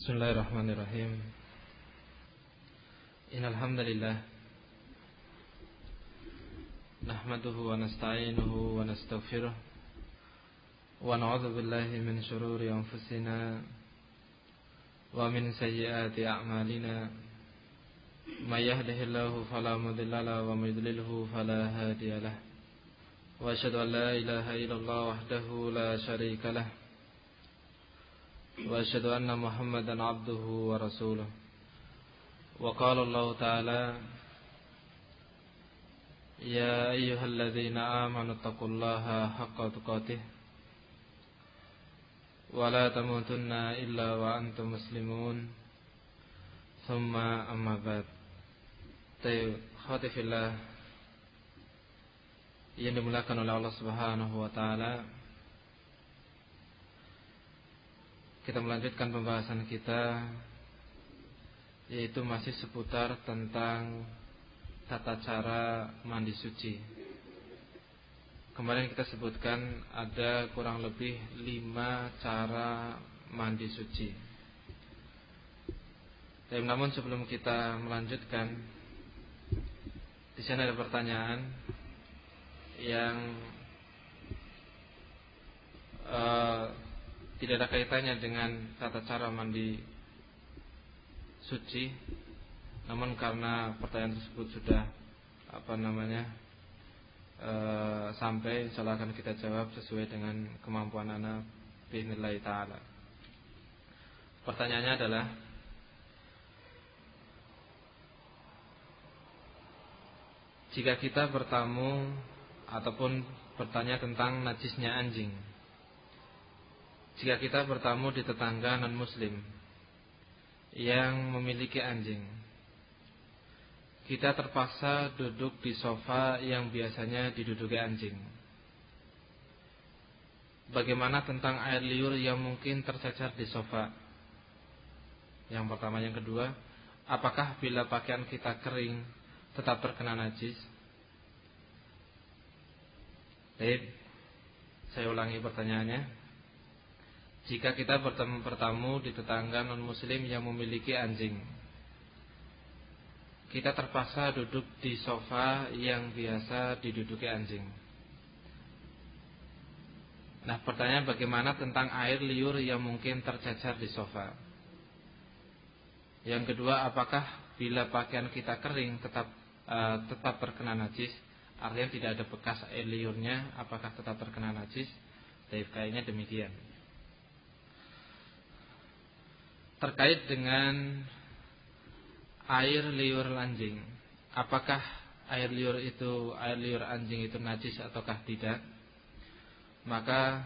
Bismillahirrahmanirrahim. Innal hamdalillah nahmaduhu wa nasta'inuhu wa nastaghfiruh wa na'udzu billahi min shururi anfusina wa min sayyiati a'malina. May yahdihillahu fala mudilla lahu wa may yudlilhu fala hadiya lahu. Wa asyhadu an la ilaha illallah wahdahu la syarika lahu. Wa asyhadu anna Muhammadan abduhu wa rasuluh. Wa qala Allah ta'ala ya ayyuhalladzina amanu taqullaha haqqa tuqatih wa la tamutunna illa wa antum muslimun. Thumma amma ba'd. Khawati fillah yang dimuliakan oleh Allah Subhanahu wa taala, kita melanjutkan pembahasan kita, yaitu masih seputar tentang tata cara mandi suci. Kemarin kita sebutkan ada kurang lebih 5 cara mandi suci. Namun sebelum kita melanjutkan, di sana ada pertanyaan yang tidak ada kaitannya dengan tata cara mandi suci, namun karena pertanyaan tersebut sudah sampai, insyaallah akan kita jawab sesuai dengan kemampuan ana bi'idznillah ta'ala. Pertanyaannya adalah, jika kita bertamu ataupun bertanya tentang najisnya anjing, jika kita bertamu di tetangga non-muslim yang memiliki anjing, kita terpaksa duduk di sofa yang biasanya diduduki anjing. Bagaimana tentang air liur yang mungkin tercecer di sofa? Yang pertama. Yang kedua, apakah bila pakaian kita kering tetap terkena najis? Baik, saya ulangi pertanyaannya. Jika kita bertamu di tetangga non-muslim yang memiliki anjing, kita terpaksa duduk di sofa yang biasa diduduki anjing. Nah, pertanyaan bagaimana tentang air liur yang mungkin tercecer di sofa? Yang kedua, apakah bila pakaian kita kering tetap terkena najis? Artinya tidak ada bekas air liurnya, apakah tetap terkena najis? Kayaknya demikian. Terkait dengan air liur anjing, apakah air liur anjing itu najis ataukah tidak? Maka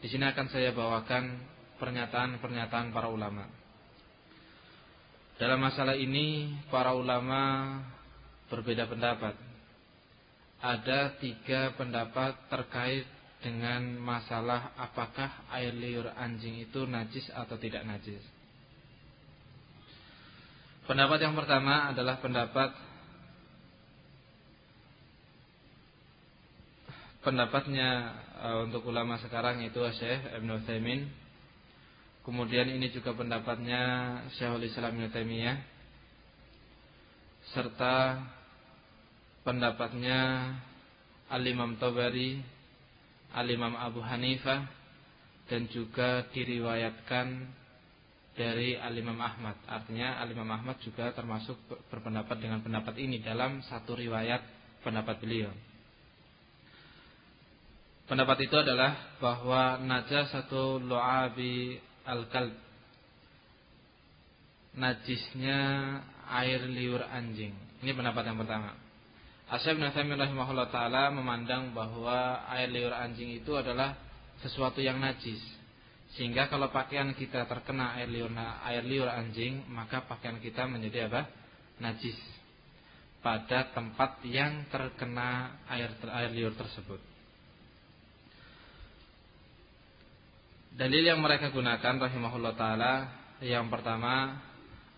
di sini akan saya bawakan pernyataan para ulama. Dalam masalah ini para ulama berbeda pendapat. Ada 3 pendapat terkait dengan masalah apakah air liur anjing itu najis atau tidak najis. Pendapat yang pertama adalah pendapatnya untuk ulama sekarang, itu Syekh Ibnu Utsaimin. Kemudian ini juga pendapatnya Syekhul Islam Ibnu Taimiyah, serta pendapatnya Al-Imam Tabari, Al-Imam Abu Hanifah, dan juga diriwayatkan dari Al-Imam Ahmad. Artinya Al-Imam Ahmad juga termasuk berpendapat dengan pendapat ini dalam satu riwayat pendapat beliau. Pendapat itu adalah bahwa najasatu lu'abi al-kalb, najisnya air liur anjing. Ini pendapat yang pertama. Syekh Ibnu Utsaimin rahimahullah ta'ala memandang bahwa air liur anjing itu adalah sesuatu yang najis, sehingga kalau pakaian kita terkena air liur anjing, maka pakaian kita menjadi apa? Najis pada tempat yang terkena air liur tersebut. Dalil yang mereka gunakan rahimahullah ta'ala, yang pertama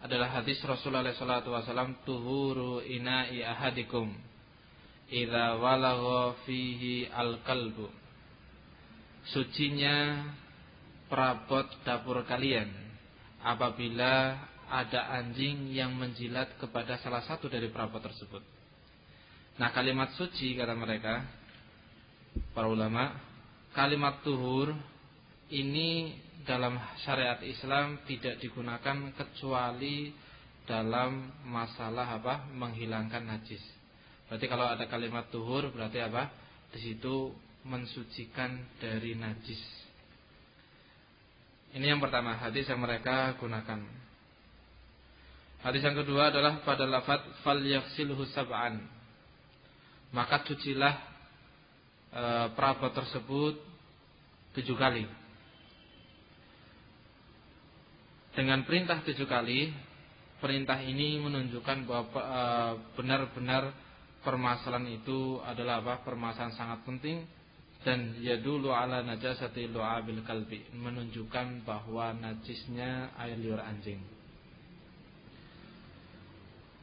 adalah hadis Rasulullah SAW, tuhuru ina'i ahadikum idza walagha fihi al-kalbu, sucinya perabot dapur kalian apabila ada anjing yang menjilat kepada salah satu dari perabot tersebut. Nah, kalimat suci kata mereka, para ulama, kalimat tuhur ini dalam syariat Islam tidak digunakan kecuali dalam masalah menghilangkan najis. Berarti kalau ada kalimat tuhur berarti di situ mensucikan dari najis. Ini yang pertama, hadis yang mereka gunakan. Hadis yang kedua adalah pada lafaz falyaghsilhu sab'an. Maka cucilah perabot tersebut 7 kali. Dengan perintah 7 kali, perintah ini menunjukkan bahwa benar-benar permasalahan itu adalah permasalahan sangat penting, dan yadullu ala najasati lu'abil kalbi, menunjukkan bahwa najisnya air liur anjing.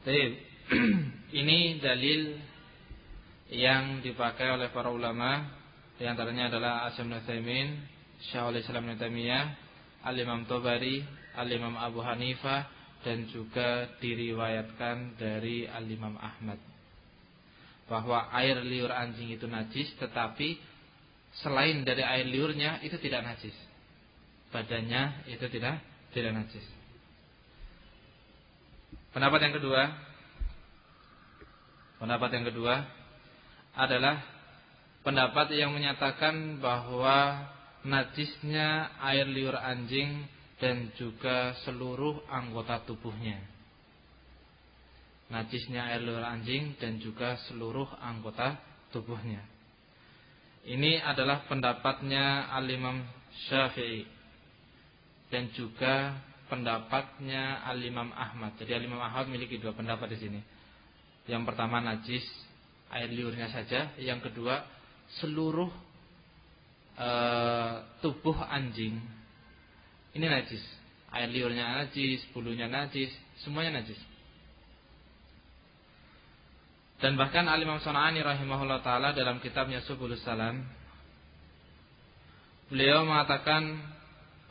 Jadi ini dalil yang dipakai oleh para ulama, di antaranya adalah Asy-Syaikh Ibnu Utsaimin, Syekhul Islam Ibnu Taimiyah, Al-Imam Tabari, Al-Imam Abu Hanifah, dan juga diriwayatkan dari Al-Imam Ahmad bahwa air liur anjing itu najis, tetapi selain dari air liurnya itu tidak najis. Badannya itu tidak najis. Pendapat yang kedua adalah pendapat yang menyatakan bahwa najisnya air liur anjing dan juga seluruh anggota tubuhnya. Najisnya air liur anjing dan juga seluruh anggota tubuhnya. Ini adalah pendapatnya Al-Imam Syafi'i dan juga pendapatnya Al-Imam Ahmad. Jadi Al-Imam Ahmad memiliki 2 pendapat di sini. Yang pertama najis air liurnya saja, yang kedua seluruh tubuh anjing ini najis. Air liurnya najis, bulunya najis, semuanya najis. Dan bahkan Al-Imam Shon'ani rahimahullah ta'ala dalam kitabnya Subulus Salam, beliau mengatakan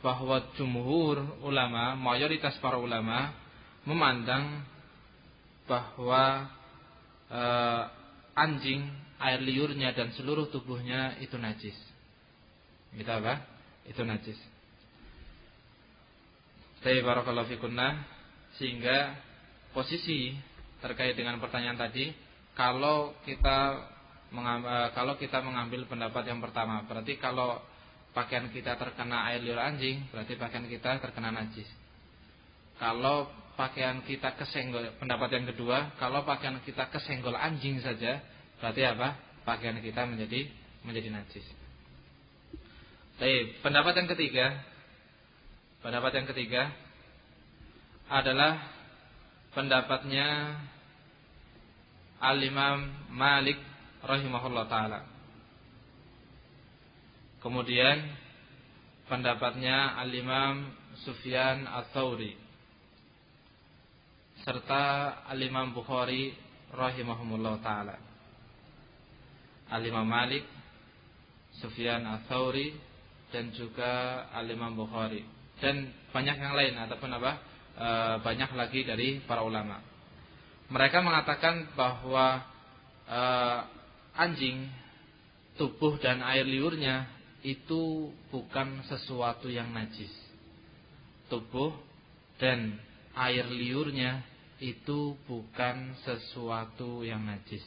bahwa jumhur ulama, mayoritas para ulama memandang bahwa anjing, air liurnya dan seluruh tubuhnya itu najis. Itu itu najis. Tapi barakallahu fikunna, sehingga posisi terkait dengan pertanyaan tadi, kalau kita mengambil pendapat yang pertama, berarti kalau pakaian kita terkena air liur anjing, berarti pakaian kita terkena najis. Kalau pakaian kita kesenggol, pendapat yang kedua, kalau pakaian kita kesenggol anjing saja, berarti pakaian kita menjadi najis. Baik, pendapat yang ketiga adalah pendapatnya Al-Imam Malik rahimahullah ta'ala. Kemudian pendapatnya Al-Imam Sufyan Ats-Tsauri serta Al-Imam Bukhari rahimahumullah ta'ala. Al-Imam Malik, Sufyan Ats-Tsauri, dan juga Al-Imam Bukhari, dan banyak yang lain ataupun banyak lagi dari para ulama. Mereka mengatakan bahwa anjing, tubuh dan air liurnya itu bukan sesuatu yang najis. Tubuh dan air liurnya itu bukan sesuatu yang najis.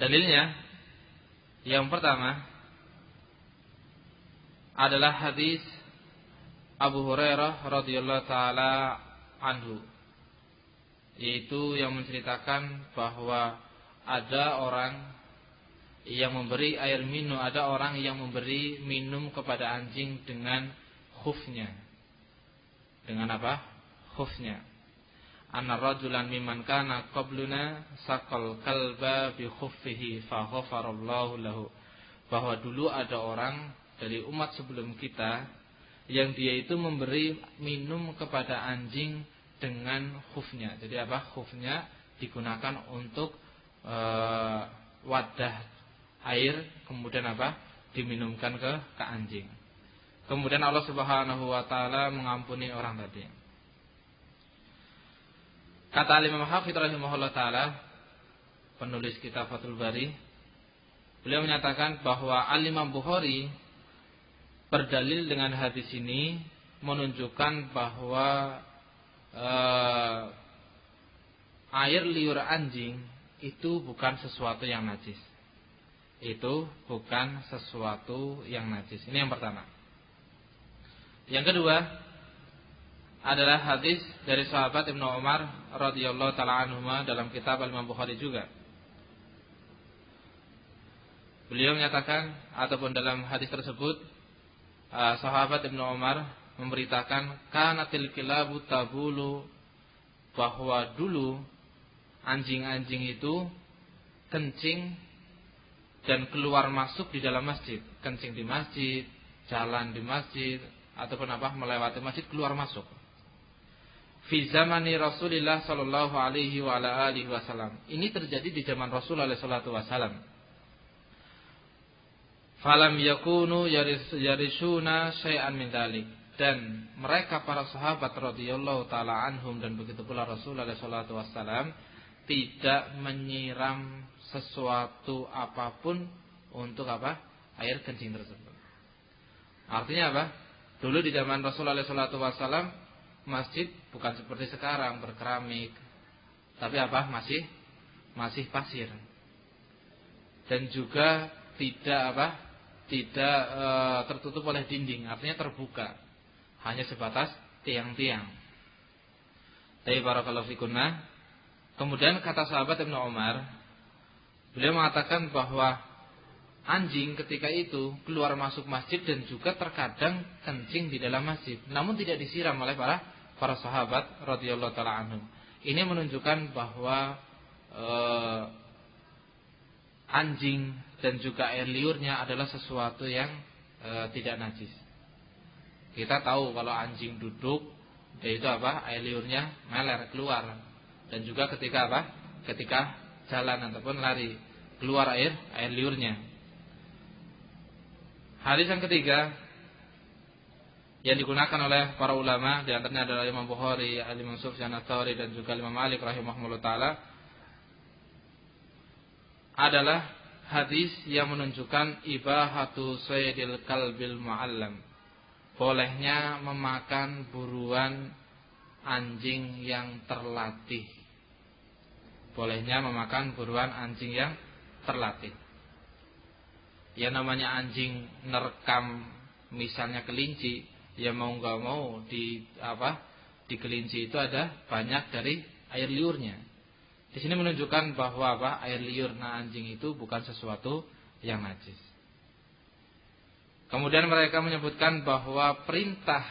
Dalilnya yang pertama adalah hadis Abu Hurairah radhiyallahu taala anhu, yaitu yang menceritakan bahwa ada orang yang memberi air minum, ada orang yang memberi minum kepada anjing dengan khufnya. Dengan khufnya. Anna rajulan mimman kana qabluna saqal kalba bi khuffihi fa ghafarallahu lahu. Bahwa dulu ada orang dari umat sebelum kita yang dia itu memberi minum kepada anjing dengan khufnya. Jadi khufnya digunakan untuk wadah air, kemudian diminumkan ke anjing. kemudian Allah Subhanahu wa taala mengampuni orang tadi. Kata Imam Hafidz rahimahullah taala, penulis kitab Fathul Bari, beliau menyatakan bahwa Al-Imam Bukhari berdalil dengan hadis ini menunjukkan bahwa air liur anjing itu bukan sesuatu yang najis. Itu bukan sesuatu yang najis. Ini yang pertama. Yang kedua adalah hadis dari sahabat Ibnu Umar radhiyallahu taala anhuma dalam kitab Al-Imam Bukhari juga. Beliau menyatakan ataupun dalam hadis tersebut sahabat Ibnu Umar memberitakan kanatil kilabu tabulu, bahwa dulu anjing-anjing itu kencing dan keluar masuk di dalam masjid, kencing di masjid, jalan di masjid ataupun melewati masjid, keluar masuk. Fi zamani Rasulillah sallallahu alaihi wa ala alihi wasallam. Ini terjadi di zaman Rasulullah sallallahu alaihi wasallam. Falam yakunu yarisuna syai'an min dzalik, dan mereka para sahabat radhiyallahu taala anhum dan begitu pula Rasulullah sallallahu alaihi wasallam tidak menyiram sesuatu apapun untuk air kencing tersebut. Artinya dulu di zaman Rasulullah sallallahu alaihi wasallam masjid bukan seperti sekarang berkeramik, tapi masih pasir. Dan juga tidak tertutup oleh dinding, artinya terbuka, hanya sebatas tiang-tiang. Tapi barakallahu fikunna. Kemudian kata sahabat Ibnu Umar, beliau mengatakan bahwa anjing ketika itu keluar masuk masjid dan juga terkadang kencing di dalam masjid, namun tidak disiram oleh para sahabat radhiyallahu taala anhum. Ini menunjukkan bahwa anjing dan juga air liurnya adalah sesuatu yang tidak najis. Kita tahu kalau anjing duduk, yaitu air liurnya meler keluar, dan juga ketika jalan ataupun lari keluar air liurnya. Hadis yang ketiga yang digunakan oleh para ulama, di antaranya adalah Imam Bukhari, Imam Sufyan Ats-Tsauri dan juga Imam Malik rahimahullah taala, adalah hadis yang menunjukkan ibahatu saydil kalbil mu'allam, bolehnya memakan buruan anjing yang terlatih. Bolehnya memakan buruan anjing yang terlatih. Ya namanya anjing nerekam misalnya kelinci, ya mau nggak mau di kelinci itu ada banyak dari air liurnya. Di sini menunjukkan bahwa air liur anjing itu bukan sesuatu yang najis. Kemudian mereka menyebutkan bahwa perintah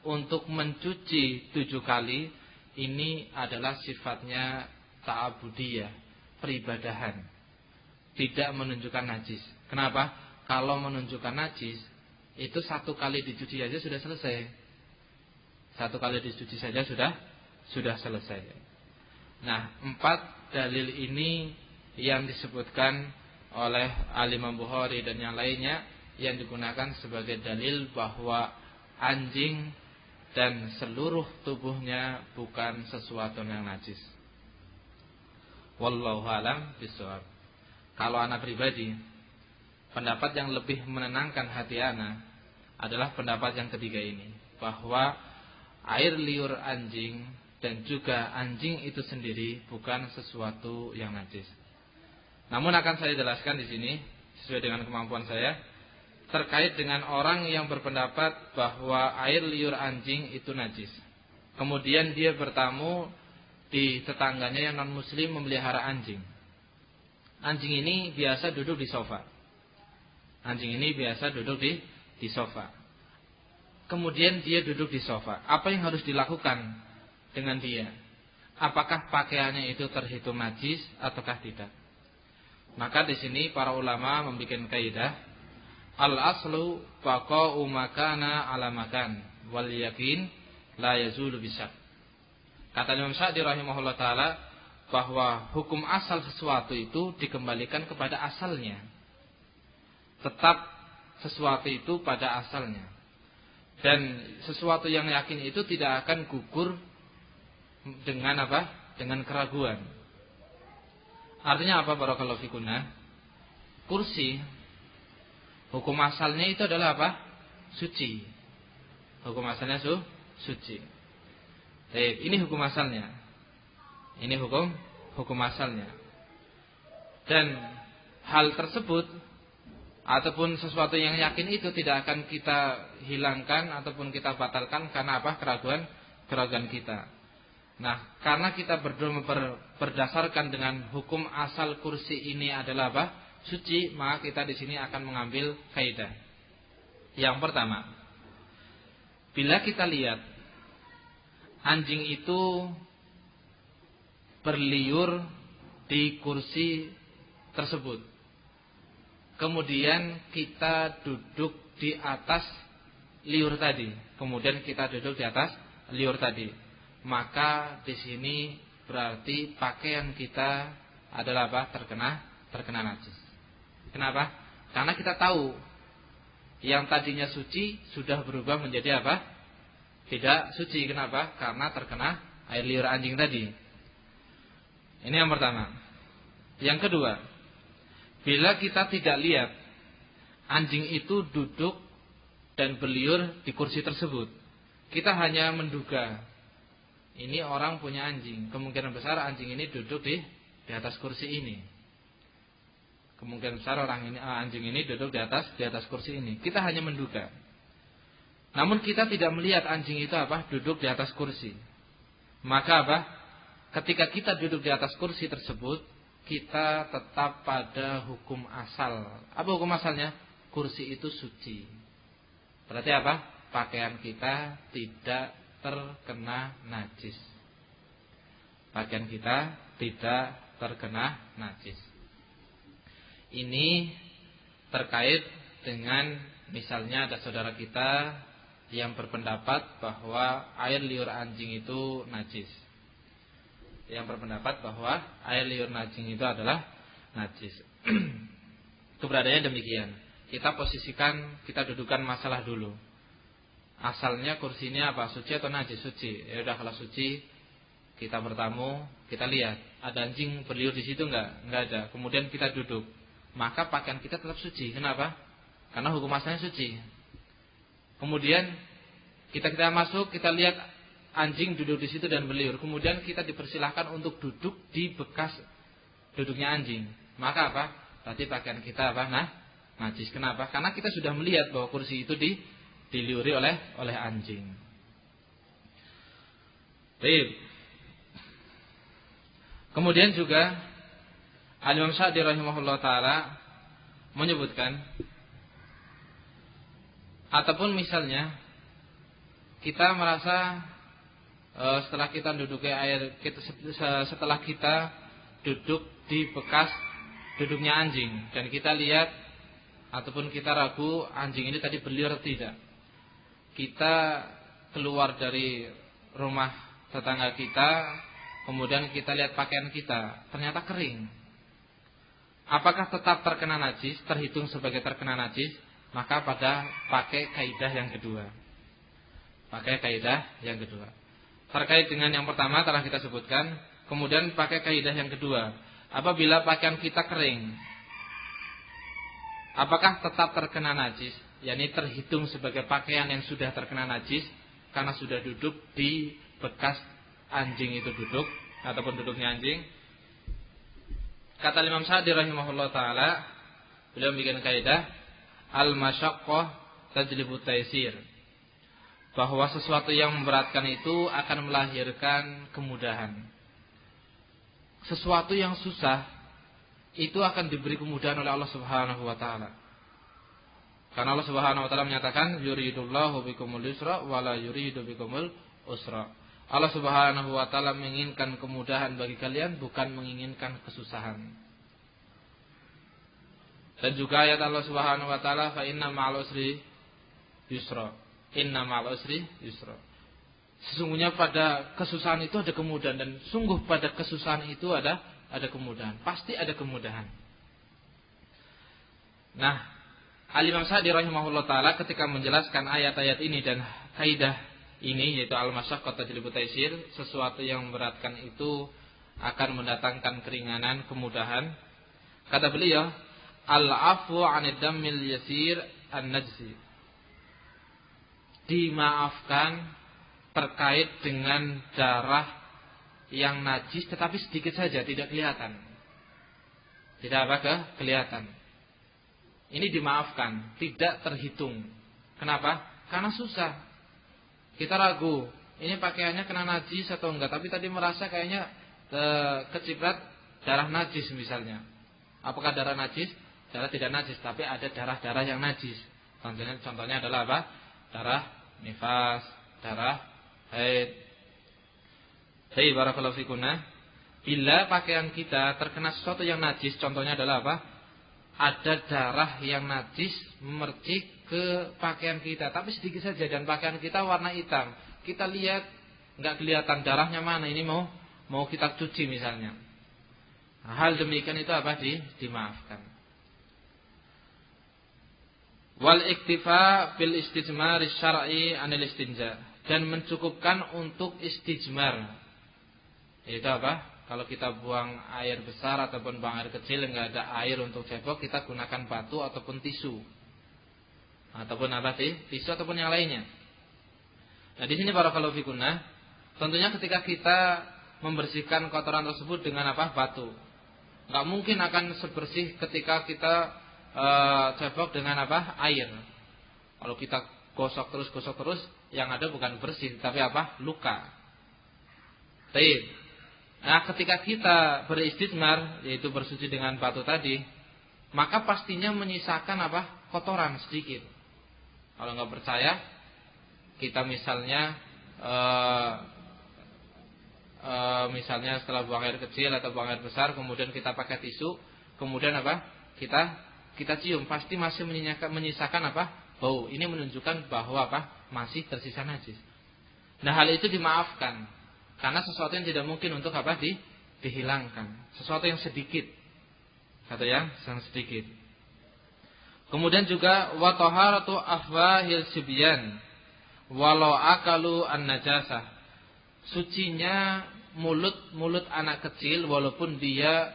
untuk mencuci 7 kali ini adalah sifatnya ta'abudiyah, peribadahan, tidak menunjukkan najis. Kenapa? Kalau menunjukkan najis, itu 1 kali dicuci saja sudah selesai. 1 kali dicuci saja sudah selesai. Nah, 4 dalil ini yang disebutkan oleh Al-Imam Bukhari dan yang lainnya yang digunakan sebagai dalil bahwa anjing dan seluruh tubuhnya bukan sesuatu yang najis. Wallahu a'lam bishawab. Kalau ana pribadi, pendapat yang lebih menenangkan hati ana adalah pendapat yang ketiga ini, bahwa air liur anjing dan juga anjing itu sendiri bukan sesuatu yang najis. Namun akan saya jelaskan di sini sesuai dengan kemampuan saya terkait dengan orang yang berpendapat bahwa air liur anjing itu najis. Kemudian dia bertamu di tetangganya yang non muslim memelihara anjing. Anjing ini biasa duduk di sofa. Anjing ini biasa duduk di sofa. Kemudian dia duduk di sofa. Apa yang harus dilakukan dengan dia? Apakah pakaiannya itu terhitung najis ataukah tidak? Maka di sini para ulama membuat kaidah, al-aslu baqa'u makana ala makan wal yakin la yazulu bisyak. Kata Imam Sa'di rahimahullah taala bahwa hukum asal sesuatu itu dikembalikan kepada asalnya. Tetap sesuatu itu pada asalnya. Dan sesuatu yang yakin itu tidak akan gugur dengan apa? Dengan keraguan. Artinya apa barakallahu fikunna? Kursi hukum asalnya itu adalah apa? Suci. Hukum asalnya suci. Baik, ini hukum asalnya. Ini hukum asalnya. Dan hal tersebut ataupun sesuatu yang yakin itu tidak akan kita hilangkan ataupun kita batalkan karena apa? Keraguan kita. Nah, karena kita berdasarkan dengan hukum asal kursi ini adalah apa? Suci, maka kita di sini akan mengambil kaidah. Yang pertama, bila kita lihat anjing itu berliur di kursi tersebut, kemudian kita duduk di atas liur tadi, maka di sini berarti pakaian kita adalah apa? Terkena najis. Kenapa? Karena kita tahu yang tadinya suci sudah berubah menjadi apa? Tidak suci. Kenapa? Karena terkena air liur anjing tadi. Ini yang pertama. Yang kedua, bila kita tidak lihat anjing itu duduk dan berliur di kursi tersebut, kita hanya menduga ini orang punya anjing. Kemungkinan besar anjing ini duduk di atas kursi ini. Kemungkinan besar anjing ini duduk di atas kursi ini. Kita hanya menduga. Namun kita tidak melihat anjing itu apa? Duduk di atas kursi. Maka apa? Ketika kita duduk di atas kursi tersebut, kita tetap pada hukum asal. Apa hukum asalnya? Kursi itu suci. Berarti apa? Pakaian kita tidak terkena najis. Pakaian kita tidak terkena najis. Ini terkait dengan misalnya ada saudara kita yang berpendapat bahwa air liur anjing itu najis. Yang berpendapat bahwa air liur anjing itu adalah najis. Keberadaannya demikian. Kita posisikan, kita dudukan masalah dulu. Asalnya kursi ini apa? Suci atau najis? Suci. Ya udah, kalau suci, kita bertamu, kita lihat ada anjing berliur di situ enggak? Enggak ada. Kemudian kita duduk. Maka pakaian kita tetap suci. Kenapa? Karena hukum asalnya suci. Kemudian kita masuk, kita lihat anjing duduk di situ dan berliur. Kemudian kita dipersilahkan untuk duduk di bekas duduknya anjing. Maka apa? Berarti pakaian kita apa? Najis. Kenapa? Karena kita sudah melihat bahwa kursi itu diliuri oleh anjing. Baik. Kemudian juga Al-Imam Sa'di rahimahullah ta'ala menyebutkan, ataupun misalnya kita merasa setelah kita duduk di bekas duduknya anjing dan kita lihat ataupun kita ragu anjing ini tadi berliur atau tidak, kita keluar dari rumah tetangga kita, kemudian kita lihat pakaian kita ternyata kering. Apakah tetap terkena najis, terhitung sebagai terkena najis? Maka pakai kaidah yang kedua. Terkait dengan yang pertama telah kita sebutkan, kemudian pakai kaidah yang kedua. Apabila pakaian kita kering, apakah tetap terkena najis? yakni terhitung sebagai pakaian yang sudah terkena najis karena sudah duduk di bekas anjing itu duduk ataupun duduknya anjing. Kata Imam Sa'di rahimahullah taala, beliau bikin kaidah al-masyaqqah tajlibu taysir, bahwa sesuatu yang memberatkan itu akan melahirkan kemudahan. Sesuatu yang susah itu akan diberi kemudahan oleh Allah Subhanahu wa taala. Karena Allah Subhanahu wa taala menyatakan yuridullahu bikumul yusra wa la yuridu bikumul usra. Allah Subhanahu wa taala menginginkan kemudahan bagi kalian, bukan menginginkan kesusahan. Dan juga ayat Allah Subhanahu wa taala fa inna ma'al usri yusra. Inna ma'al usri yusra. Sesungguhnya pada kesusahan itu ada kemudahan, dan sungguh pada kesusahan itu ada kemudahan. Pasti ada kemudahan. Nah, Al-Imam Sa'di rahimahullah taala ketika menjelaskan ayat-ayat ini dan kaidah ini, yaitu al-masyaqqah tajlibu taysir, sesuatu yang memberatkan itu akan mendatangkan keringanan, kemudahan. Kata beliau, al-'afwu 'anid dammil yasir an-najsi. Dimaafkan terkait dengan darah yang najis tetapi sedikit saja, tidak kelihatan. Tidak kelihatan. Ini dimaafkan, tidak terhitung. Kenapa? Karena susah. Kita ragu, ini pakaiannya kena najis atau enggak, tapi tadi merasa kayaknya keciprat darah najis misalnya. Apakah darah najis? Darah tidak najis, tapi ada darah-darah yang najis. Contohnya adalah apa? Darah nifas, darah haid. Baik, barakallahu fikunna. Bila pakaian kita terkena sesuatu yang najis, contohnya adalah apa? Ada darah yang najis memercik ke pakaian kita, tapi sedikit saja, dan pakaian kita warna hitam. Kita lihat nggak kelihatan darahnya mana, ini mau kita cuci misalnya. Hal demikian itu apa? Dimaafkan. Wal iktifa bil istijmar syar'i anil istinja, dan mencukupkan untuk istijmar. Itu apa? Kalau kita buang air besar ataupun buang air kecil, nggak ada air untuk cebok, kita gunakan batu ataupun tisu, ataupun apa sih? Tisu ataupun yang lainnya. Nah di sini barakallahu fikunna, tentunya ketika kita membersihkan kotoran tersebut dengan apa? Batu. Nggak mungkin akan sebersih ketika kita cebok dengan apa? Air. Kalau kita gosok terus, yang ada bukan bersih, tapi apa? Luka. Baik. Nah, ketika kita beristijmar, yaitu bersuci dengan batu tadi, maka pastinya menyisakan apa? Kotoran sedikit. Kalau nggak percaya, kita misalnya misalnya setelah buang air kecil atau buang air besar, kemudian kita pakai tisu, kemudian apa? Kita cium, pasti masih menyisakan apa? Bau. Ini menunjukkan bahwa apa? Masih tersisa najis. Nah, hal itu dimaafkan. Karena sesuatu yang tidak mungkin untuk apa? Dihilangkan. Sesuatu yang sedikit. Kata yang sedikit. Kemudian juga wa taharatu afwahil sibyan walau akalu an-najasah. Sucinya mulut anak kecil walaupun dia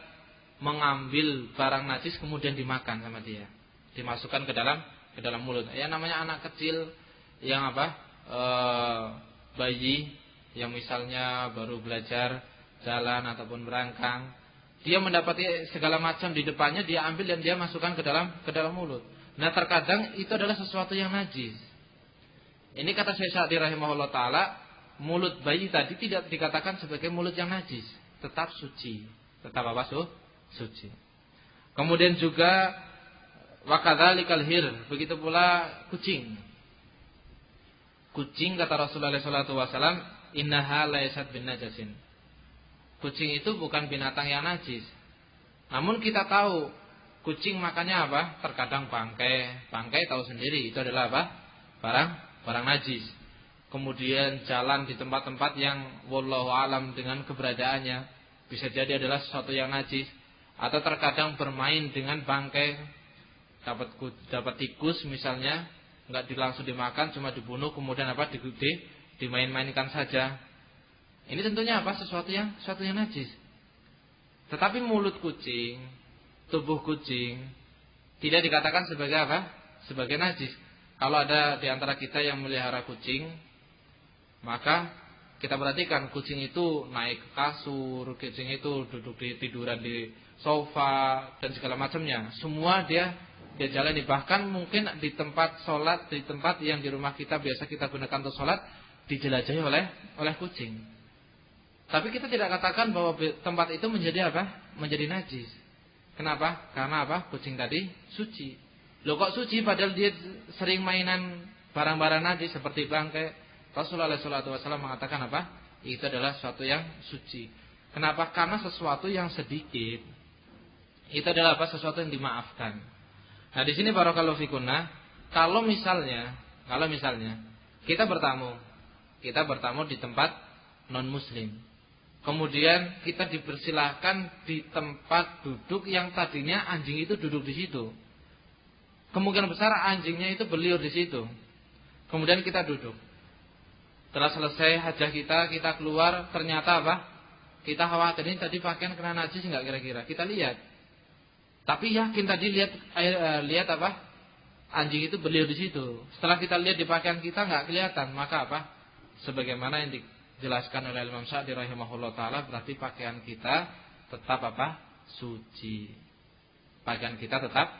mengambil barang najis kemudian dimakan sama dia. Dimasukkan ke dalam mulut. Ya namanya anak kecil yang apa? Bayi yang misalnya baru belajar jalan ataupun berangkang, dia mendapati segala macam di depannya, dia ambil dan dia masukkan ke dalam mulut. Nah, terkadang itu adalah sesuatu yang najis. Ini kata Syekh Sa'di rahimahullah taala, mulut bayi tadi tidak dikatakan sebagai mulut yang najis, tetap suci. Tetap apa? Suci. Kemudian juga wa kadzalikal hir, begitu pula kucing. Kucing kata Rasulullah sallallahu alaihi wasallam, innaha laysat bin najasin. Kucing itu bukan binatang yang najis. Namun kita tahu kucing makannya apa? Terkadang bangkai. Bangkai tahu sendiri itu adalah apa? Barang najis. Kemudian jalan di tempat-tempat yang wallahu alam dengan keberadaannya bisa jadi adalah sesuatu yang najis. Atau terkadang bermain dengan bangkai, dapat tikus misalnya, enggak langsung dimakan, cuma dibunuh kemudian apa? Dimain-mainkan saja. Ini tentunya apa? Sesuatu yang najis. Tetapi mulut kucing, tubuh kucing tidak dikatakan sebagai apa? Sebagai najis. Kalau ada di antara kita yang melihara kucing, maka kita perhatikan kucing itu naik ke kasur, kucing itu duduk di tiduran di sofa dan segala macamnya. Semua dia jalani, bahkan mungkin di tempat sholat, di tempat yang di rumah kita biasa kita gunakan untuk sholat, dijelajahi oleh kucing. Tapi kita tidak katakan bahwa tempat itu menjadi apa? Menjadi najis. Kenapa? Karena apa? Kucing tadi suci. Loh kok suci padahal dia sering mainan barang-barang najis seperti bangkai. Rasulullah SAW mengatakan apa? Itu adalah sesuatu yang suci. Kenapa? Karena sesuatu yang sedikit itu adalah apa? Sesuatu yang dimaafkan. Nah di sini barakallahu fikunna, kalau misalnya kita bertamu di tempat non muslim, kemudian kita dipersilahkan di tempat duduk yang tadinya anjing itu duduk di situ. kemungkinan besar anjingnya itu berliur di situ. Kemudian kita duduk. Setelah selesai hajah kita keluar, ternyata apa? Kita khawatir ini tadi pakaian kena najis enggak kira-kira? Kita lihat. Tapi yakin tadi lihat apa? Anjing itu berliur di situ. Setelah kita lihat di pakaian kita enggak kelihatan, maka apa? Sebagaimana yang dijelaskan oleh Imam Sa'di rahimahullah taala, berarti pakaian kita tetap apa? Suci. Pakaian kita tetap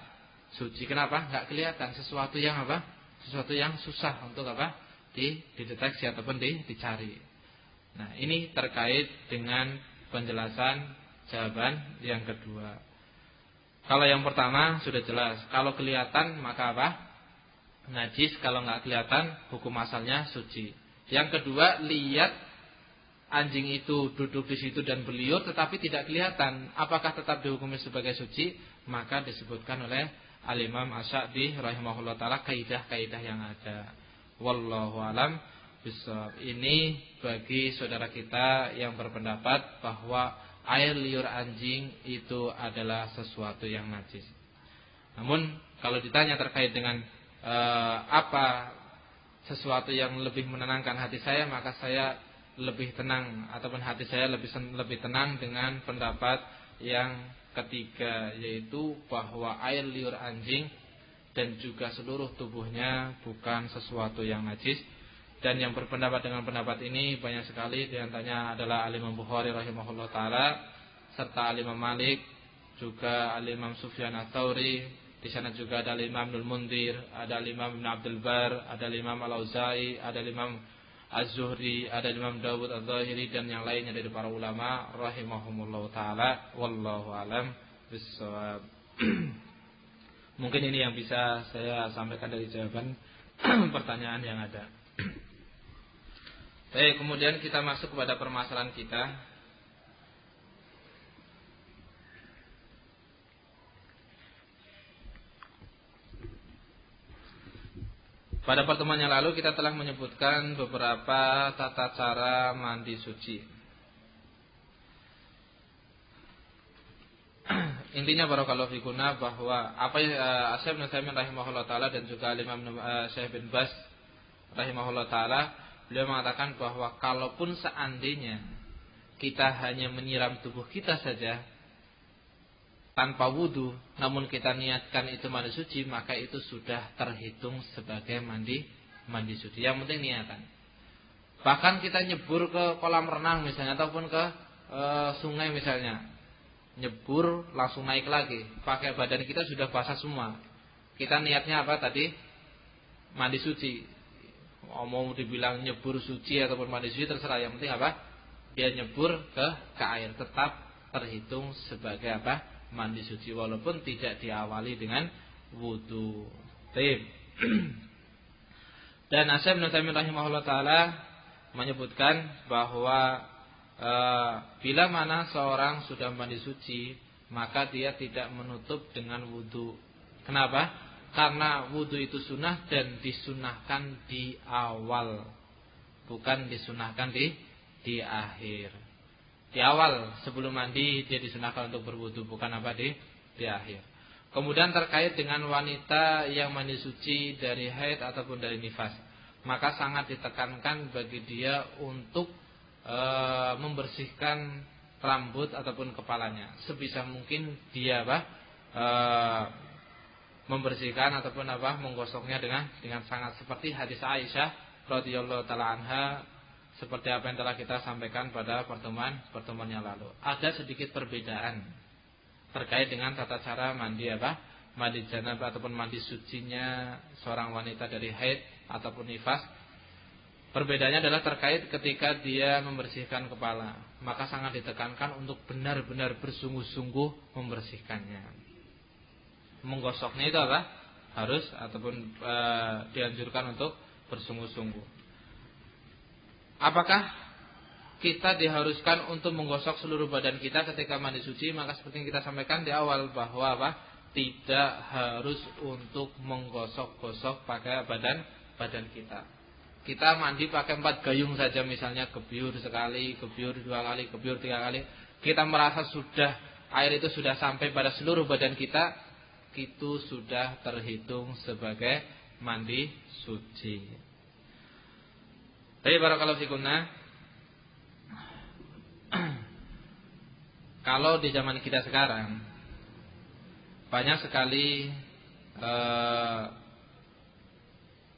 suci. Kenapa? Enggak kelihatan sesuatu yang apa? Sesuatu yang susah untuk apa? Dideteksi ataupun dicari. Nah, ini terkait dengan penjelasan jawaban yang kedua. Kalau yang pertama sudah jelas. Kalau kelihatan maka apa? Najis. Kalau enggak kelihatan hukum asalnya suci. Yang kedua, lihat anjing itu duduk di situ dan berliur tetapi tidak kelihatan, apakah tetap dihukumi sebagai suci? Maka disebutkan oleh Al-Imam Asy-Sya'bi rahimahullah taala kaidah-kaidah yang ada. Wallahu alam bishawab. Ini bagi saudara kita yang berpendapat bahwa air liur anjing itu adalah sesuatu yang najis. Namun kalau ditanya terkait dengan apa sesuatu yang lebih menenangkan hati saya, maka saya lebih tenang ataupun hati saya lebih tenang dengan pendapat yang ketiga, yaitu bahwa air liur anjing dan juga seluruh tubuhnya bukan sesuatu yang najis. Dan yang berpendapat dengan pendapat ini banyak sekali, di antaranya adalah Al-Imam Bukhari rahimahullah taala, serta Al-Imam Malik, juga Al-Imam Sufyan Ats-Tsauri. Di sana juga ada Al-Imam Ibnu Munzir, ada Al-Imam Ibnu Abdul Bar, ada Al-Imam Al-Auza'i, ada Al-Imam Az-Zuhri, ada Imam Dawud Az-Zahiri dan yang lainnya dari para ulama rahimahumullah taala. Wallahu alam bishawab. Mungkin ini yang bisa saya sampaikan dari jawaban pertanyaan yang ada. Baik, kemudian kita masuk kepada permasalahan kita. Pada pertemuan yang lalu kita telah menyebutkan beberapa tata cara mandi suci. Intinya barakallahu fikuna bahwa apa Syekh Ibnu Utsaimin rahimahullah taala dan juga Imam Syekh bin Baz rahimahullah taala, beliau mengatakan bahwa kalaupun seandainya kita hanya menyiram tubuh kita saja tanpa wudu, namun kita niatkan itu mandi suci, maka itu sudah terhitung sebagai mandi suci. Yang penting niatan. Bahkan kita nyebur ke kolam renang misalnya ataupun ke sungai misalnya, nyebur langsung naik lagi, pakai badan kita sudah basah semua. Kita niatnya apa tadi? Mandi suci. Mau dibilang nyebur suci ataupun mandi suci terserah, yang penting apa? Dia nyebur ke air, tetap terhitung sebagai apa? Mandi suci walaupun tidak diawali dengan wudu. Baik. Dan Syekh Ibnu Utsaimin rahimahullah taala menyebutkan bahwa bila mana seorang sudah mandi suci, maka dia tidak menutup dengan wudu. Kenapa? Karena wudu itu sunnah dan disunahkan di awal, bukan disunahkan di akhir. Di awal sebelum mandi dia disunahkan untuk berwudu, bukan apa di akhir. Kemudian terkait dengan wanita yang mandi suci dari haid ataupun dari nifas, maka sangat ditekankan bagi dia untuk membersihkan rambut ataupun kepalanya. Sebisa mungkin dia membersihkan ataupun menggosoknya dengan sangat, seperti hadis Aisyah radhiyallahu taala anha, seperti apa yang telah kita sampaikan pada pertemuan yang lalu. Ada sedikit perbedaan terkait dengan tata cara mandi mandi janabah ataupun mandi sucinya seorang wanita dari haid ataupun nifas. Perbedaannya adalah terkait ketika dia membersihkan kepala, maka sangat ditekankan untuk benar-benar bersungguh-sungguh membersihkannya. Menggosoknya itu harus ataupun dianjurkan untuk bersungguh-sungguh. Apakah kita diharuskan untuk menggosok seluruh badan kita ketika mandi suci? Maka seperti yang kita sampaikan di awal bahwa tidak harus untuk menggosok-gosok pakai badan kita. Kita mandi pakai 4 gayung saja misalnya, gebyur sekali, gebyur 2 kali, gebyur 3 kali. Kita merasa air itu sudah sampai pada seluruh badan kita, itu sudah terhitung sebagai mandi suci. Tapi barakallahu fikunna, kalau di zaman kita sekarang banyak sekali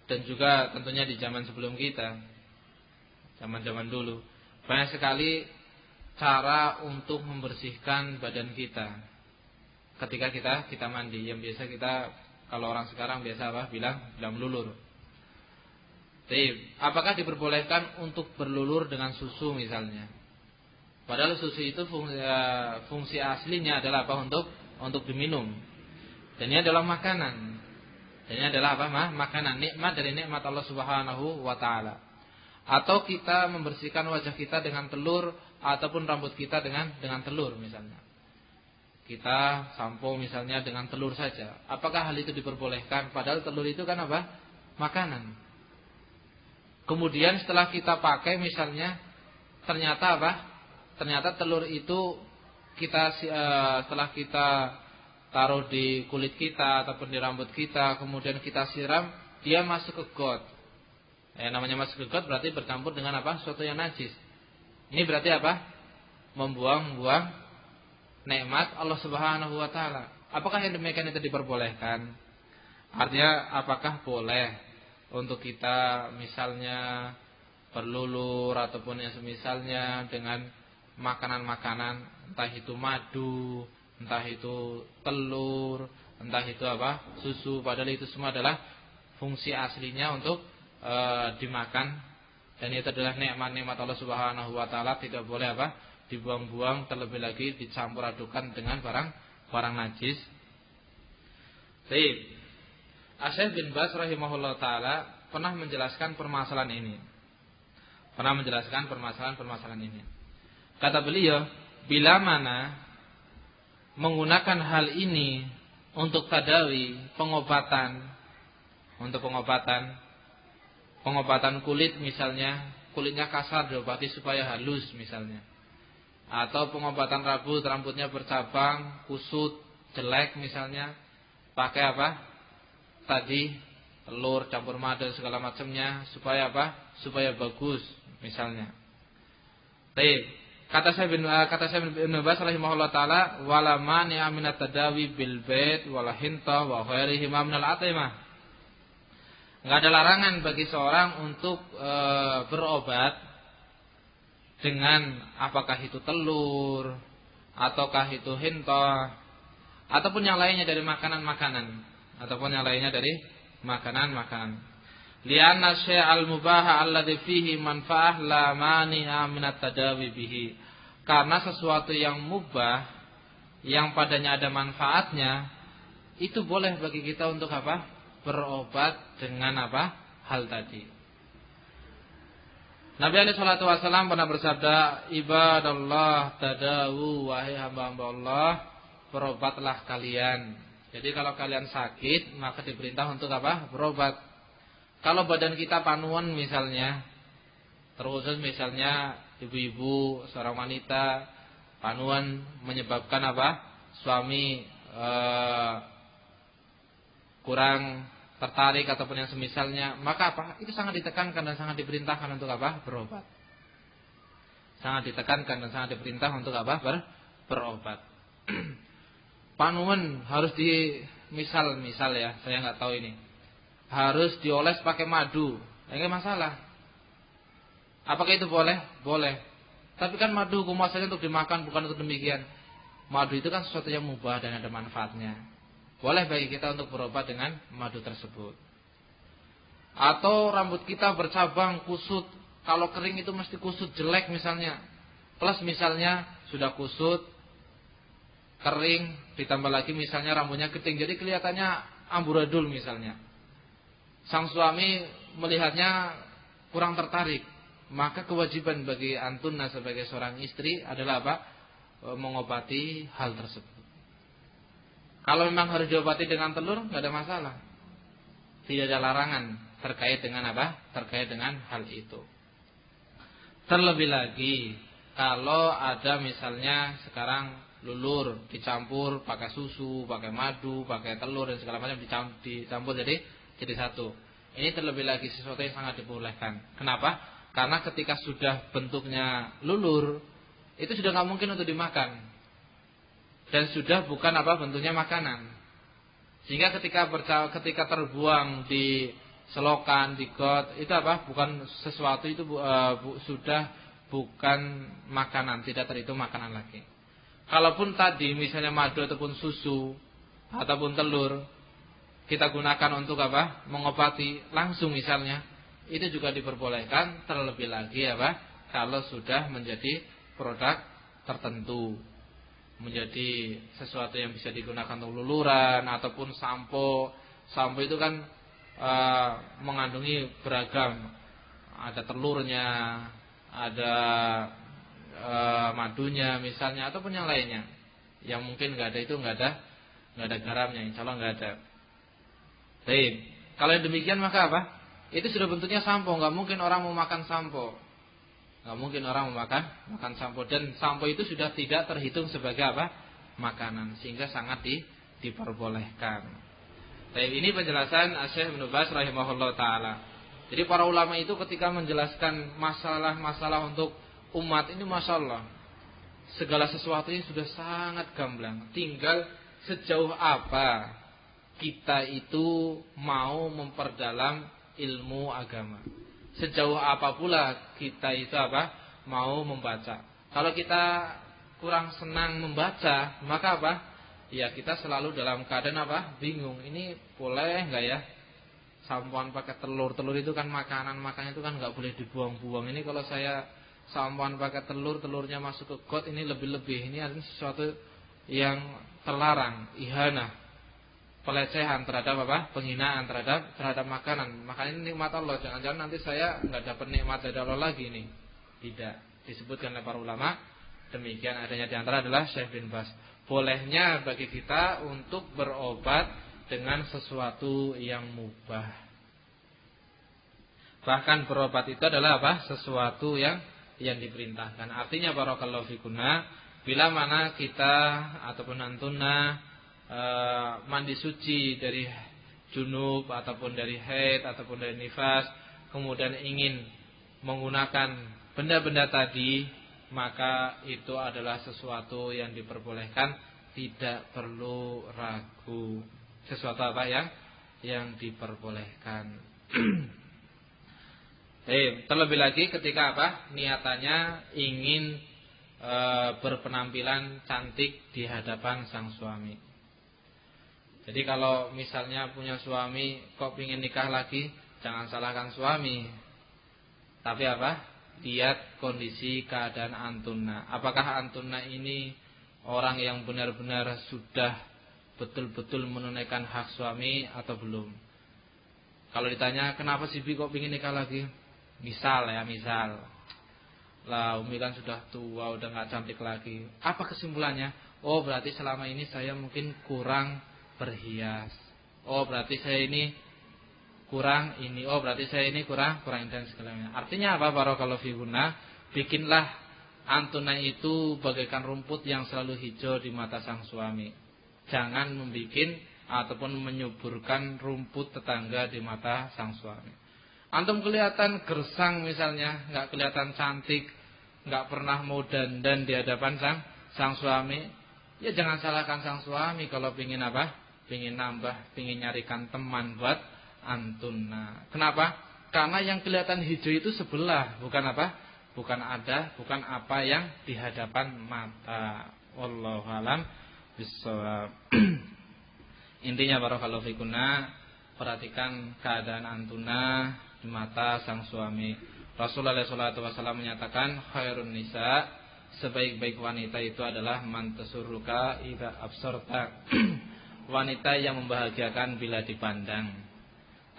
dan juga tentunya di zaman sebelum kita, zaman-zaman dulu, banyak sekali cara untuk membersihkan badan kita ketika kita mandi. Yang biasa kita, kalau orang sekarang biasa apa? Bilang melulur. Tapi apakah diperbolehkan untuk berlulur dengan susu misalnya? Padahal susu itu fungsi aslinya adalah apa? Untuk diminum. Dan ini adalah makanan. Dan ini adalah apa? Makanan, nikmat dari nikmat Allah Subhanahu wa taala. Atau kita membersihkan wajah kita dengan telur ataupun rambut kita dengan telur misalnya. Kita sampo misalnya dengan telur saja. Apakah hal itu diperbolehkan? Padahal telur itu kan apa? Makanan. Kemudian setelah kita pakai misalnya, ternyata apa? Ternyata telur itu setelah kita taruh di kulit kita ataupun di rambut kita, kemudian kita siram, dia masuk ke got. Namanya masuk ke got berarti bercampur dengan apa? Sesuatu yang najis. Ini berarti apa? Membuang-buang nikmat Allah Subhanahu wa taala. Apakah yang demikian itu diperbolehkan? Artinya apakah boleh untuk kita misalnya berlulur ataupun yang semisalnya dengan makanan-makanan, entah itu madu, entah itu telur, entah itu apa? Susu, padahal itu semua adalah fungsi aslinya untuk dimakan, dan itu adalah nikmat-nikmat Allah Subhanahu wa taala, tidak boleh apa? Dibuang-buang, terlebih lagi dicampur adukan dengan barang najis. Baik. Syekh bin Baz rahimahullah taala pernah menjelaskan permasalahan ini. Kata beliau, bila mana menggunakan hal ini untuk tadawi, pengobatan kulit misalnya, kulitnya kasar diobati supaya halus misalnya. Atau pengobatan rambutnya bercabang, kusut, jelek misalnya, pakai apa? Tadi telur campur madu segala macamnya supaya apa? Supaya bagus misalnya. Baik, kata saya bin Baz rahimahullah taala, wala mani'a minat tadawi bil bait wala hinta wa ghairihi minal atimah. Enggak ada larangan bagi seorang untuk berobat dengan apakah itu telur ataukah itu hinta ataupun yang lainnya dari makanan-makanan. Lianna syai'al mubaha alladhi fihi manfa'ah la mani'a minat tadawi bihi. Karena sesuatu yang mubah yang padanya ada manfaatnya, itu boleh bagi kita untuk apa? Berobat dengan apa? Hal tadi. Nabi alaihi salatu wasallam pernah bersabda, ibadallah tadawu, wahai hamba-hamba Allah, berobatlah kalian. Jadi kalau kalian sakit, maka diperintah untuk apa? Berobat. Kalau badan kita panuan misalnya, terkhusus misalnya ibu-ibu, seorang wanita, panuan menyebabkan apa? Suami kurang tertarik ataupun yang semisalnya, maka apa? Itu sangat ditekankan dan sangat diperintahkan untuk apa? Berobat. Sangat ditekankan dan sangat diperintah untuk apa? Berobat. Panuan harus misal ya, saya nggak tahu ini. Harus dioles pakai madu. Enggak masalah. Apakah itu boleh? Boleh. Tapi kan madu hukum asalnya untuk dimakan, bukan untuk demikian. Madu itu kan sesuatu yang mubah dan ada manfaatnya. Boleh bagi kita untuk berobat dengan madu tersebut. Atau rambut kita bercabang, kusut. Kalau kering itu mesti kusut, jelek misalnya. Plus misalnya sudah kusut, kering, ditambah lagi misalnya rambutnya keriting, jadi kelihatannya amburadul misalnya. Sang suami melihatnya kurang tertarik. Maka kewajiban bagi antunna sebagai seorang istri adalah apa? Mengobati hal tersebut. Kalau memang harus diobati dengan telur, nggak ada masalah. Tidak ada larangan terkait dengan apa? Terkait dengan hal itu. Terlebih lagi, kalau ada misalnya sekarang lulur dicampur pakai susu, pakai madu, pakai telur dan segala macam dicampur jadi satu. Ini terlebih lagi sesuatu yang sangat dibolehkan. Kenapa? Karena ketika sudah bentuknya lulur, itu sudah nggak mungkin untuk dimakan dan sudah bukan bentuknya makanan. Sehingga ketika terbuang di selokan, di got, itu bukan sesuatu itu sudah bukan makanan, tidak terhitung makanan lagi. Kalaupun tadi misalnya madu ataupun susu ataupun telur kita gunakan untuk mengobati langsung misalnya, itu juga diperbolehkan, terlebih lagi kalau sudah menjadi produk tertentu, menjadi sesuatu yang bisa digunakan untuk luluran ataupun sampo. Sampo itu kan mengandungi beragam, ada telurnya, ada madunya misalnya ataupun yang lainnya. Yang mungkin nggak ada itu nggak ada garamnya, insya Allah nggak ada. Baik, kalau yang demikian maka itu sudah bentuknya sampo, nggak mungkin orang mau makan sampo, nggak mungkin orang mau makan sampo, dan sampo itu sudah tidak terhitung sebagai makanan, sehingga sangat diperbolehkan. Baik, ini penjelasan Syekh Ibnu Baz rahimahullah taala. Jadi para ulama itu ketika menjelaskan masalah-masalah untuk umat ini, masya Allah, segala sesuatunya sudah sangat gamblang. Tinggal sejauh apa kita itu mau memperdalam ilmu agama. Sejauh apa pula kita itu mau membaca. Kalau kita kurang senang membaca, maka ya kita selalu dalam keadaan bingung. Ini boleh nggak ya? Sampoan pakai telur itu kan makanan itu kan nggak boleh dibuang-buang. Ini kalau saya sampoan pakai telurnya masuk ke got, ini lebih-lebih. Ini adalah sesuatu yang terlarang, ihanah, pelecehan terhadap penghinaan terhadap makanan. Makanya ini nikmat Allah. Jangan-jangan nanti saya nggak dapat nikmat dari Allah lagi nih. Tidak disebutkan oleh para ulama. Demikian adanya di antara adalah Syekh bin Baz. Bolehnya bagi kita untuk berobat dengan sesuatu yang mubah. Bahkan berobat itu adalah sesuatu yang diperintahkan. Artinya barakallahu fikunna, bila mana kita ataupun antuna mandi suci dari junub ataupun dari haid ataupun dari nifas, kemudian ingin menggunakan benda-benda tadi, maka itu adalah sesuatu yang diperbolehkan, tidak perlu ragu. Sesuatu yang diperbolehkan. Terlebih lagi ketika niatannya ingin berpenampilan cantik di hadapan sang suami. Jadi kalau misalnya punya suami kok ingin nikah lagi, jangan salahkan suami. Tapi lihat kondisi keadaan antuna. Apakah antuna ini orang yang benar-benar sudah betul-betul menunaikan hak suami atau belum? Kalau ditanya kenapa si Bi kok ingin nikah lagi, misal lah Umi kan sudah tua, udah gak cantik lagi. Apa kesimpulannya? Oh berarti selama ini saya mungkin kurang berhias. Oh berarti saya ini kurang ini. Oh berarti saya ini kurang dan segalanya. Artinya barakallahu fikunna, bikinlah antuna itu bagaikan rumput yang selalu hijau di mata sang suami. Jangan membikin ataupun menyuburkan rumput tetangga di mata sang suami. Antum kelihatan gersang misalnya, nggak kelihatan cantik, nggak pernah mau dandan di hadapan sang suami, ya jangan salahkan sang suami kalau pingin pingin nambah, pingin nyarikan teman buat antuna. Kenapa? Karena yang kelihatan hijau itu sebelah, bukan bukan apa yang di hadapan mata. Wallahu alam bissawab. Intinya barakallahu fikunna, perhatikan keadaan antuna di mata sang suami. Rasulullah SAW menyatakan khairun nisa, sebaik-baik wanita itu adalah man tasurruka idza absarta. Wanita yang membahagiakan bila dipandang.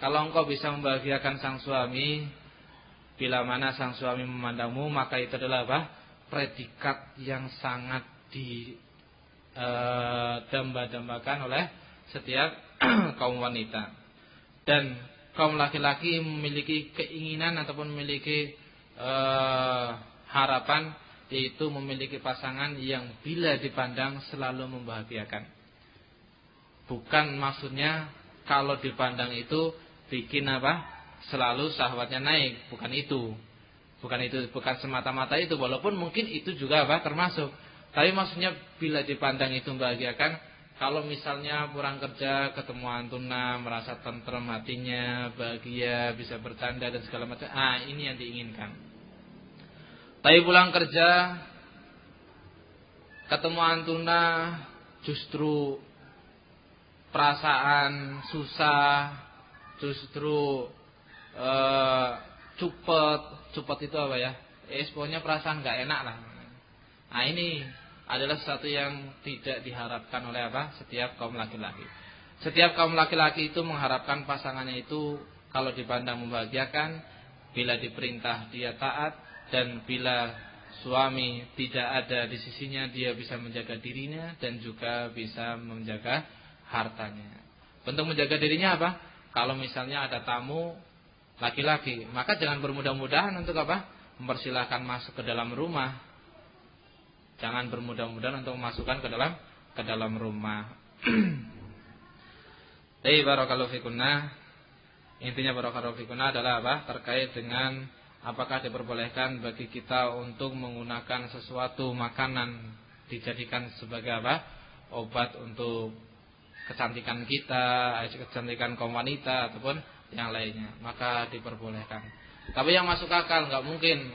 Kalau engkau bisa membahagiakan sang suami bila mana sang suami memandangmu, maka itu adalah predikat yang sangat didamba-dambakan oleh setiap kaum wanita. Dan kaum laki-laki memiliki keinginan ataupun memiliki harapan itu memiliki pasangan yang bila dipandang selalu membahagiakan. Bukan maksudnya kalau dipandang itu bikin apa? Selalu syahwatnya naik, bukan itu. Bukan semata-mata itu, walaupun mungkin itu juga apa? Termasuk. Tapi maksudnya bila dipandang itu membahagiakan. Kalau misalnya pulang kerja ketemu antuna, merasa tentrem hatinya, bahagia, bisa bercanda dan segala macam. Ini yang diinginkan. Tapi pulang kerja ketemu antuna justru perasaan susah, justru cupet itu apa ya? Pokoknya perasaan gak enak lah. Ini adalah sesuatu yang tidak diharapkan oleh apa? Setiap kaum laki-laki. Setiap kaum laki-laki itu mengharapkan pasangannya itu kalau dipandang membahagiakan, bila diperintah dia taat, dan bila suami tidak ada di sisinya dia bisa menjaga dirinya dan juga bisa menjaga hartanya. Bentuk menjaga dirinya apa? Kalau misalnya ada tamu laki-laki, maka jangan bermudah-mudahan untuk apa? Mempersilahkan masuk ke dalam rumah. Jangan bermudah-mudahan untuk memasukkan ke dalam rumah. Barakallahu fikunna. Intinya barakallahu fikunna adalah apa? Terkait dengan apakah diperbolehkan bagi kita untuk menggunakan sesuatu makanan dijadikan sebagai apa? Obat untuk kecantikan kita, kecantikan kaum wanita ataupun yang lainnya, maka diperbolehkan. Tapi yang masuk akal nggak mungkin.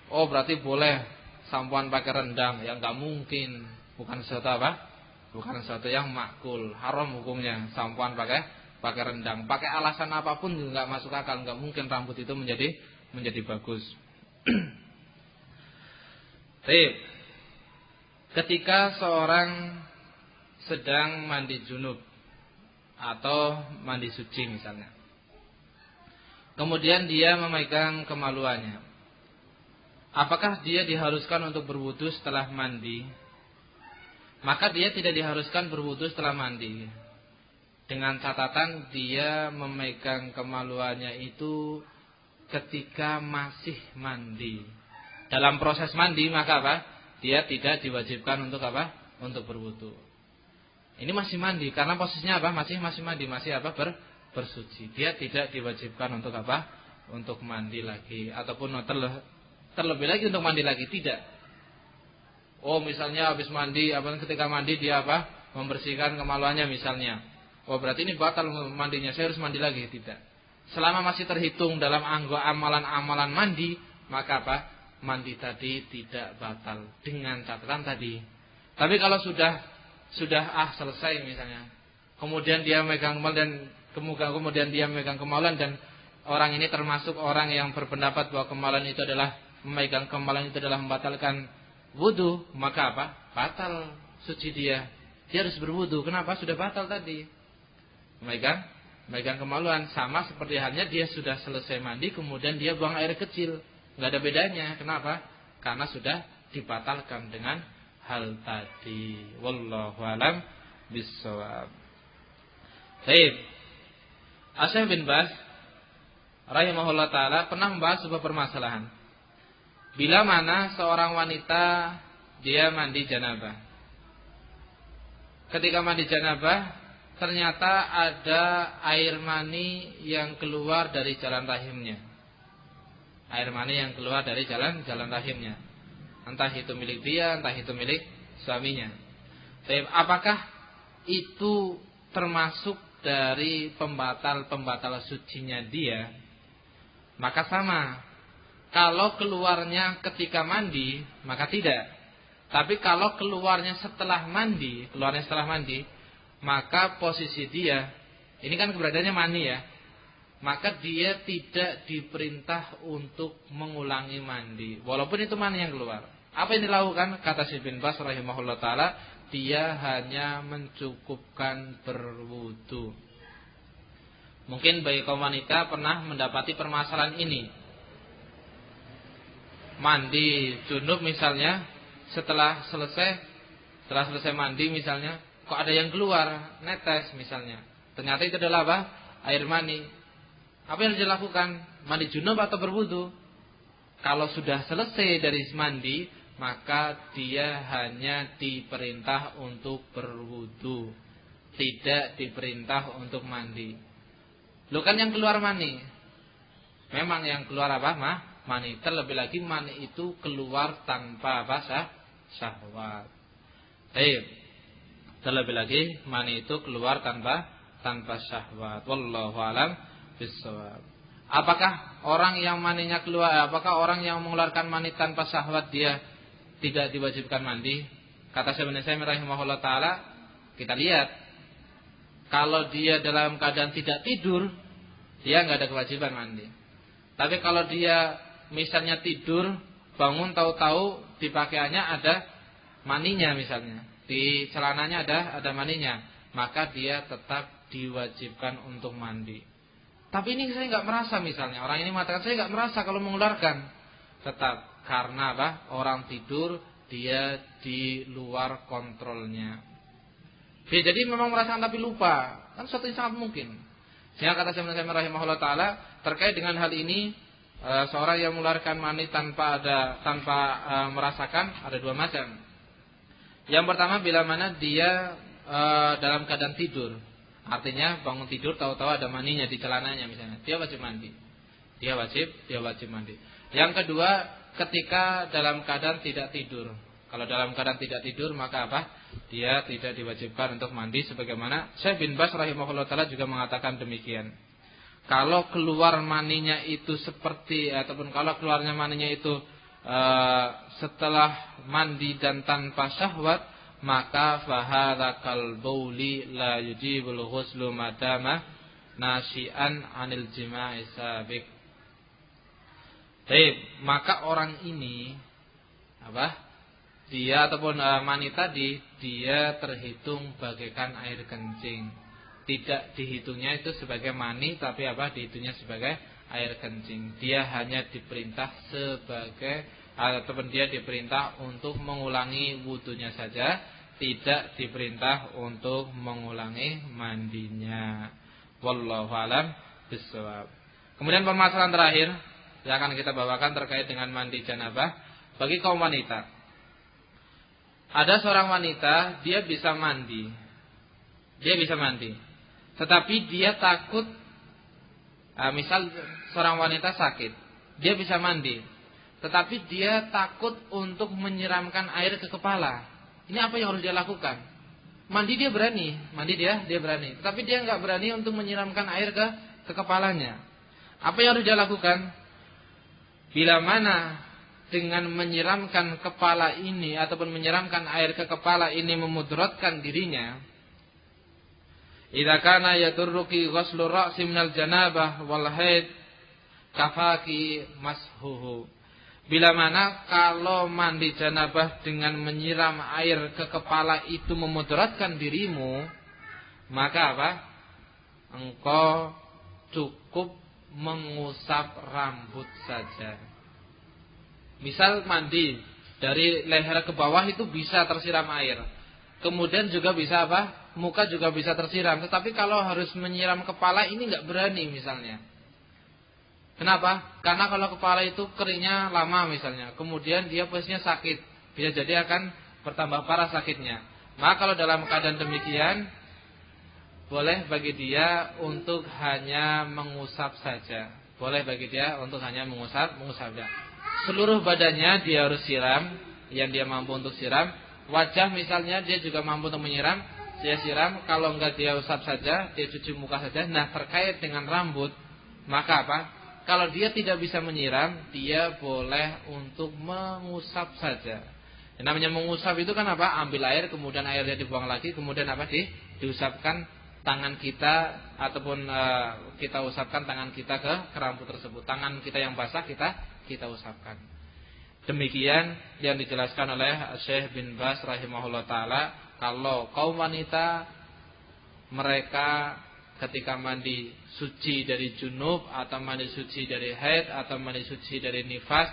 Berarti boleh sampoan pakai rendang, yang nggak mungkin. Bukan sesuatu apa? Bukan sesuatu yang makul, haram hukumnya. Sampoan pakai rendang, pakai alasan apapun juga nggak masuk akal. Nggak mungkin rambut itu menjadi bagus. Ketika seorang sedang mandi junub atau mandi suci misalnya, kemudian dia memegang kemaluannya, apakah dia diharuskan untuk berwudu setelah mandi? Maka dia tidak diharuskan berwudu setelah mandi, dengan catatan dia memegang kemaluannya itu ketika masih mandi. Dalam proses mandi maka apa? Dia tidak diwajibkan untuk apa? Untuk berwudu. Ini masih mandi karena posisinya apa? Masih mandi, masih apa? Bersuci. Dia tidak diwajibkan untuk apa? Untuk mandi lagi ataupun terlebih lagi untuk mandi lagi, tidak. Misalnya habis mandi, ketika mandi dia apa? Membersihkan kemaluannya misalnya. Berarti ini batal mandinya, saya harus mandi lagi, tidak. Selama masih terhitung dalam amalan-amalan mandi, maka apa? Mandi tadi tidak batal dengan catatan tadi. Tapi kalau sudah selesai misalnya, kemudian dia megang kemudian dia megang kemaluan, dan orang ini termasuk orang yang berpendapat bahwa kemaluan itu adalah memegang kemaluan itu adalah membatalkan wudu, maka apa? Batal suci dia. Dia harus berwudu. Kenapa? Sudah batal tadi. Memegang kemaluan, sama seperti halnya dia sudah selesai mandi kemudian dia buang air kecil. Enggak ada bedanya. Kenapa? Karena sudah dibatalkan dengan hal tadi. Wallahu a'lam bishawab. Baik. Syekh bin Baz rahimahullah taala pernah membahas sebuah permasalahan. Bila mana seorang wanita dia mandi janabah. Ketika mandi janabah ternyata ada air mani yang keluar dari jalan rahimnya. Air mani yang keluar dari jalan rahimnya. Entah itu milik dia, entah itu milik suaminya. Tapi apakah itu termasuk dari pembatal sucinya dia? Maka sama. Kalau keluarnya ketika mandi, maka tidak. Tapi kalau keluarnya setelah mandi, maka posisi dia, ini kan keberadaannya mani ya, maka dia tidak diperintah untuk mengulangi mandi, walaupun itu mani yang keluar. Apa yang dilakukan? Kata Syekh bin Baz rahimahullah taala, dia hanya mencukupkan berwudu. Mungkin bagi kaum wanita pernah mendapati permasalahan ini. Mandi junub misalnya, setelah selesai mandi misalnya, kok ada yang keluar, netes misalnya. Ternyata itu adalah apa? Air mani. Apa yang harus dilakukan? Mandi junub atau berwudu? Kalau sudah selesai dari mandi, maka dia hanya diperintah untuk berwudu, tidak diperintah untuk mandi. Lu kan yang keluar mani, memang yang keluar apa? Mani. Terlebih lagi mani itu keluar tanpa apa? Syahwat. Baik. Terlebih lagi mani itu keluar tanpa syahwat. Wallahu alam bissawab. Apakah orang yang maninya keluar, apakah orang yang mengeluarkan mani tanpa syahwat dia tidak diwajibkan mandi? Kata Syekh bin Utsaimin rahimahullah taala, kita lihat kalau dia dalam keadaan tidak tidur, dia enggak ada kewajiban mandi. Tapi kalau dia misalnya tidur, bangun tahu-tahu di pakaiannya ada maninya misalnya, di celananya ada maninya, maka dia tetap diwajibkan untuk mandi. Tapi ini saya enggak merasa misalnya, orang ini mengatakan saya enggak merasa kalau mengeluarkan. Tetap karena apa? Orang tidur dia di luar kontrolnya. Ya, jadi memang merasakan tapi lupa, kan suatu yang sangat mungkin. Sehingga kata Syekh bin Utsaimin rahimahullah taala terkait dengan hal ini, seorang yang mengeluarkan mani tanpa merasakan ada dua macam. Yang pertama bila mana dia dalam keadaan tidur, artinya bangun tidur tahu-tahu ada maninya di celananya misalnya, dia wajib mandi. Dia wajib mandi. Yang kedua, ketika dalam keadaan tidak tidur. Kalau dalam keadaan tidak tidur maka apa? Dia tidak diwajibkan untuk mandi, sebagaimana Syekh bin Baz rahimahullah taala juga mengatakan demikian. Kalau keluar maninya itu ataupun kalau keluarnya maninya itu setelah mandi dan tanpa syahwat, maka fahadza kal bauli la yujibul ghuslu madama nasyian anil jima'i sabiq. Baik, maka orang ini dia ataupun mani tadi dia terhitung bagaikan air kencing. Tidak dihitungnya itu sebagai mani, tapi dihitungnya sebagai air kencing. Dia hanya diperintah ataupun dia diperintah untuk mengulangi wudunya saja, tidak diperintah untuk mengulangi mandinya. Wallahu alam bissawab. Kemudian permasalahan terakhir yang akan kita bawakan terkait dengan mandi janabah bagi kaum wanita. Ada seorang wanita, dia bisa mandi, tetapi dia takut. Misal seorang wanita sakit, dia bisa mandi, tetapi dia takut untuk menyiramkan air ke kepala. Ini apa yang harus dia lakukan? Mandi dia berani, tetapi dia nggak berani untuk menyiramkan air ke kepalanya. Apa yang harus dia lakukan? Bila mana dengan menyiramkan kepala ini ataupun menyiramkan air ke kepala ini memudaratkan dirinya, idza kana yadurruki ghuslu ra'si minal janabah wal haid kafaki mashuhu. Bila mana kalau mandi janabah dengan menyiram air ke kepala itu memudaratkan dirimu, maka engkau cukup mengusap rambut saja. Misal mandi dari leher ke bawah itu bisa tersiram air. Kemudian juga bisa muka juga bisa tersiram. Tetapi kalau harus menyiram kepala ini nggak berani misalnya. Kenapa? Karena kalau kepala itu keringnya lama misalnya, kemudian dia posisinya sakit, bisa jadi akan bertambah parah sakitnya. Maka kalau dalam keadaan demikian, boleh bagi dia untuk hanya mengusap saja. Saja. Seluruh badannya dia harus siram, yang dia mampu untuk siram. Wajah misalnya dia juga mampu untuk menyiram, dia siram. Kalau enggak dia usap saja, dia cuci muka saja. Nah, terkait dengan rambut, maka kalau dia tidak bisa menyiram, dia boleh untuk mengusap saja. Yang namanya mengusap itu kan ambil air, kemudian airnya dibuang lagi, kemudian diusapkan tangan kita ataupun kita usapkan tangan kita ke rambut tersebut. Tangan kita yang basah kita usapkan. Demikian yang dijelaskan oleh Syekh bin Baz rahimahullah taala. Kalau kaum wanita mereka ketika mandi suci dari junub atau mandi suci dari haid atau mandi suci dari nifas,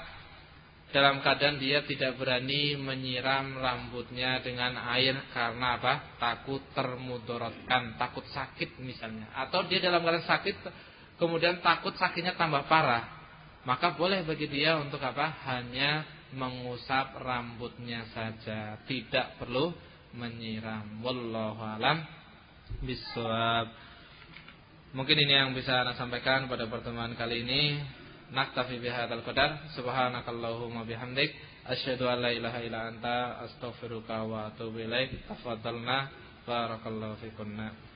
dalam keadaan dia tidak berani menyiram rambutnya dengan air karena takut termudaratkan, takut sakit misalnya, atau dia dalam keadaan sakit kemudian takut sakitnya tambah parah, maka boleh bagi dia untuk hanya mengusap rambutnya saja, tidak perlu menyiram. Wallahu alam bissawab. Mungkin ini yang bisa saya sampaikan pada pertemuan kali ini. Naktafi bihadzal qadar. Subhanakallahumma bihamdik asyhadu an la ilaha illa anta astaghfiruka wa atubu ilaik. Tafadhalna barakallahu fikunna.